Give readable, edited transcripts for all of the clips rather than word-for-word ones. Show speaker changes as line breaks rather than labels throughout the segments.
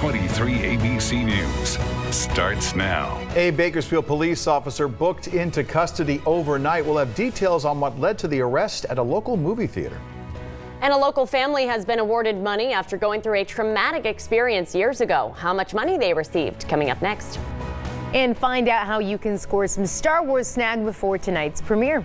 23 ABC News starts now.
A Bakersfield police officer booked into custody overnight. We'll have details on what led to the arrest at a local movie theater.
And a local family has been awarded money after going through a traumatic experience years ago. How much money they received, coming up next.
And find out how you can score some Star Wars snag before tonight's premiere.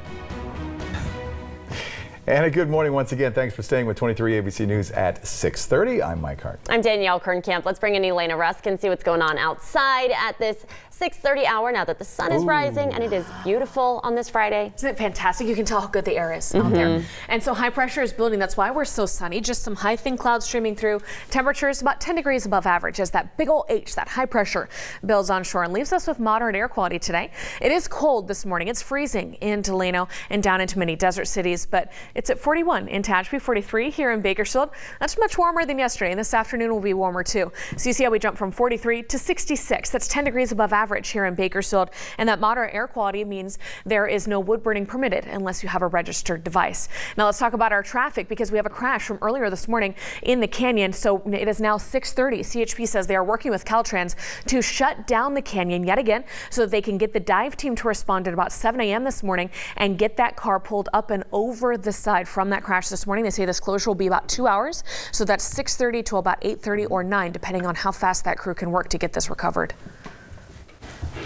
And a good morning once again. Thanks for staying with 23 ABC News at 6:30. I'm Mike Hart.
I'm Danielle Kernkamp. Let's bring in Elena Rusk and see what's going on outside at this 6:30 hour now that the sun is rising and it is beautiful on this Friday.
Isn't it fantastic? You can tell how good the air is out there. And so high pressure is building. That's why we're so sunny. Just some high thin clouds streaming through. Temperatures about 10 degrees above average as that big old H, that high pressure, builds onshore and leaves us with moderate air quality today. It is cold this morning. It's freezing in Delano and down into many desert cities, but it's at 41 in Tehachapi, 43 here in Bakersfield. That's much warmer than yesterday, and this afternoon will be warmer too. So you see how we jump from 43 to 66. That's 10 degrees above average here in Bakersfield, and that moderate air quality means there is no wood burning permitted unless you have a registered device. Now let's talk about our traffic because we have a crash from earlier this morning in the canyon. So it is now 6:30. CHP says they are working with Caltrans to shut down the canyon yet again so that they can get the dive team to respond at about 7 a.m. this morning and get that car pulled up and over the side from that crash this morning. They say this closure will be about 2 hours. So that's 6:30 to about 8:30 or 9, depending on how fast that crew can work to get this recovered.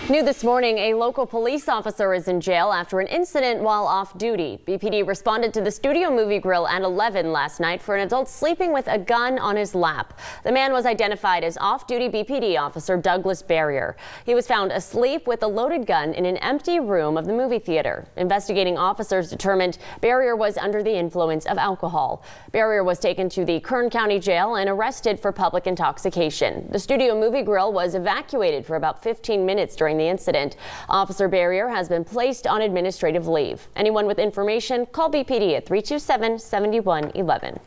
New this morning, a local police officer is in jail after an incident while off duty. BPD responded to the Studio Movie Grill at 11 last night for an adult sleeping with a gun on his lap. The man was identified as off-duty BPD officer Douglas Barrier. He was found asleep with a loaded gun in an empty room of the movie theater. Investigating officers determined Barrier was under the influence of alcohol. Barrier was taken to the Kern County Jail and arrested for public intoxication. The Studio Movie Grill was evacuated for about 15 minutes during the incident. Officer Barrier has been placed on administrative leave. Anyone with information, call BPD at 327-7111.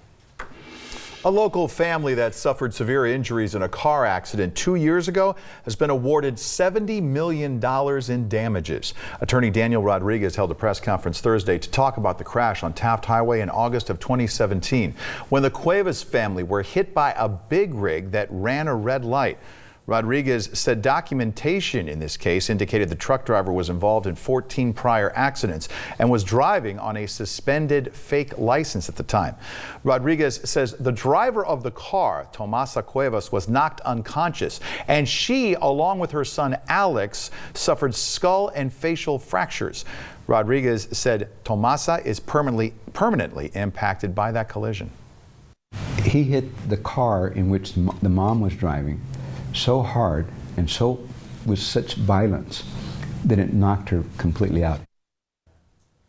A local family that suffered severe injuries in a car accident 2 years ago has been awarded $70 million in damages. Attorney Daniel Rodriguez held a press conference Thursday to talk about the crash on Taft Highway in August of 2017 when the Cuevas family were hit by a big rig that ran a red light. Rodriguez said documentation in this case indicated the truck driver was involved in 14 prior accidents and was driving on a suspended fake license at the time. Rodriguez says the driver of the car, Tomasa Cuevas, was knocked unconscious, and she, along with her son Alex, suffered skull and facial fractures. Rodriguez said Tomasa is permanently impacted by that collision.
He hit the car in which the mom was driving so hard and so with such violence that it knocked her completely out.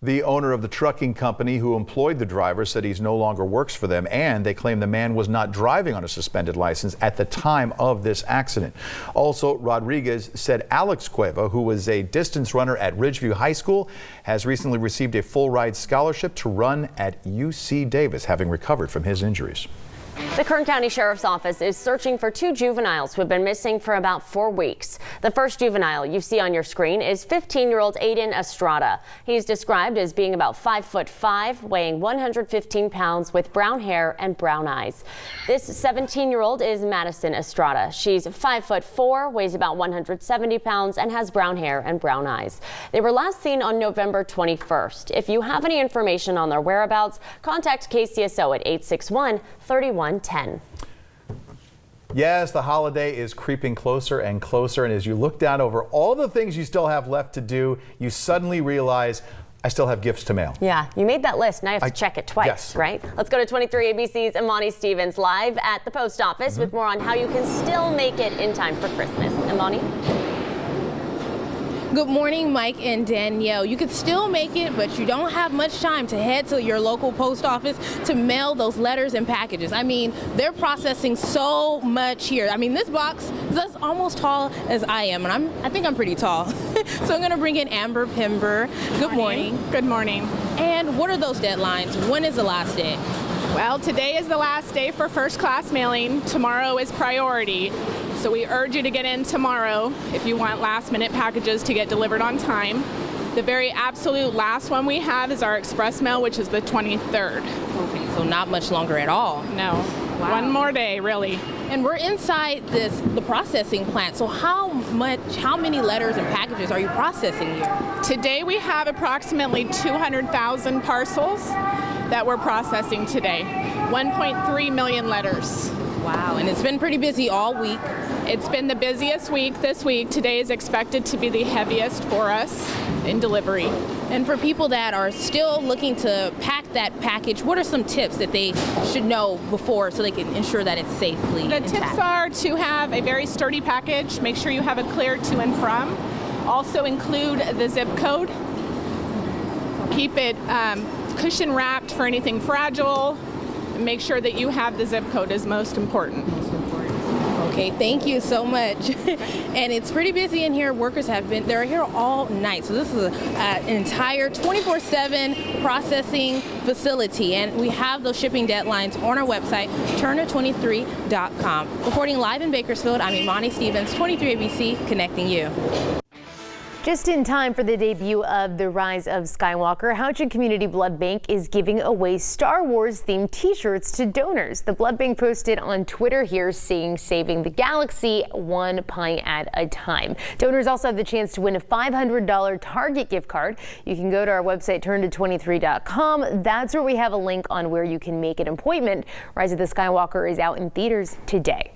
The owner of the trucking company who employed the driver said he no longer works for them, and they claim the man was not driving on a suspended license at the time of this accident. Also, Rodriguez said Alex Cueva, who was a distance runner at Ridgeview High School, has recently received a full ride scholarship to run at UC Davis, having recovered from his injuries.
The Kern County Sheriff's Office is searching for 2 juveniles who have been missing for about 4 weeks. The first juvenile you see on your screen is 15-year-old Aiden Estrada. He's described as being about 5'5", weighing 115 pounds with brown hair and brown eyes. This 17-year-old is Madison Estrada. She's 5'4", weighs about 170 pounds and has brown hair and brown eyes. They were last seen on November 21st. If you have any information on their whereabouts, contact KCSO at 861-3110.
Yes, the holiday is creeping closer and closer, and as you look down over all the things you still have left to do, you suddenly realize I still have gifts to mail.
Yeah, you made that list. Now you have to check it twice,
yes.
Right? Let's go to 23 ABC's Imani Stevens live at the post office with more on how you can still make it in time for Christmas. Imani?
Good morning, Mike and Danielle. You could still make it, but you don't have much time to head to your local post office to mail those letters and packages. I mean, they're processing so much here. I mean, this box is almost tall as I am, and I think I'm pretty tall. So I'm going to bring in Amber Pember. Good morning.
Good morning.
And what are those deadlines? When is the last day?
Well, today is the last day for first class mailing. Tomorrow is priority. So we urge you to get in tomorrow if you want last minute packages to get delivered on time. The very absolute last one we have is our express mail, which is the 23rd.
Okay, so not much longer at all.
No, one more day, really.
And we're inside the processing plant. So how many letters and packages are you processing here?
Today we have approximately 200,000 parcels that we're processing today. 1.3 million letters.
Wow, and it's been pretty busy all week.
It's been the busiest week this week. Today is expected to be the heaviest for us in delivery.
And for people that are still looking to pack that package, what are some tips that they should know before so they can ensure that it's safely
The
intact?
tips are to have a very sturdy package. Make sure you have it clear to and from. Also include the zip code. Keep it cushion wrapped for anything fragile. Make sure that you have the zip code is most important.
Okay, thank you so much. And it's pretty busy in here. Workers they're here all night. So this is an entire 24/7 processing facility. And we have those shipping deadlines on our website, Turner23.com. Reporting live in Bakersfield, I'm Imani Stevens, 23 ABC, connecting you.
Just in time for the debut of The Rise of Skywalker, Houchin Community Blood Bank is giving away Star Wars themed t-shirts to donors. The blood bank posted on Twitter here saying saving the galaxy one pie at a time. Donors also have the chance to win a $500 Target gift card. You can go to our website, turn23.com. That's where we have a link on where you can make an appointment. Rise of the Skywalker is out in theaters today.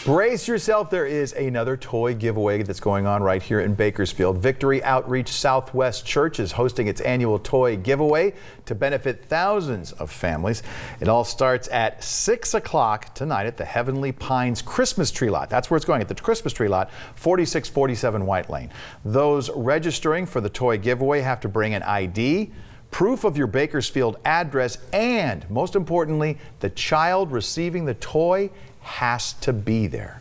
Brace yourself, there is another toy giveaway that's going on right here in Bakersfield. Victory Outreach Southwest Church is hosting its annual toy giveaway to benefit thousands of families. It all starts at 6 o'clock tonight at the Heavenly Pines Christmas Tree Lot. That's where it's going, at the Christmas Tree Lot, 4647 White Lane. Those registering for the toy giveaway have to bring an ID, proof of your Bakersfield address, and most importantly, the child receiving the toy has to be there.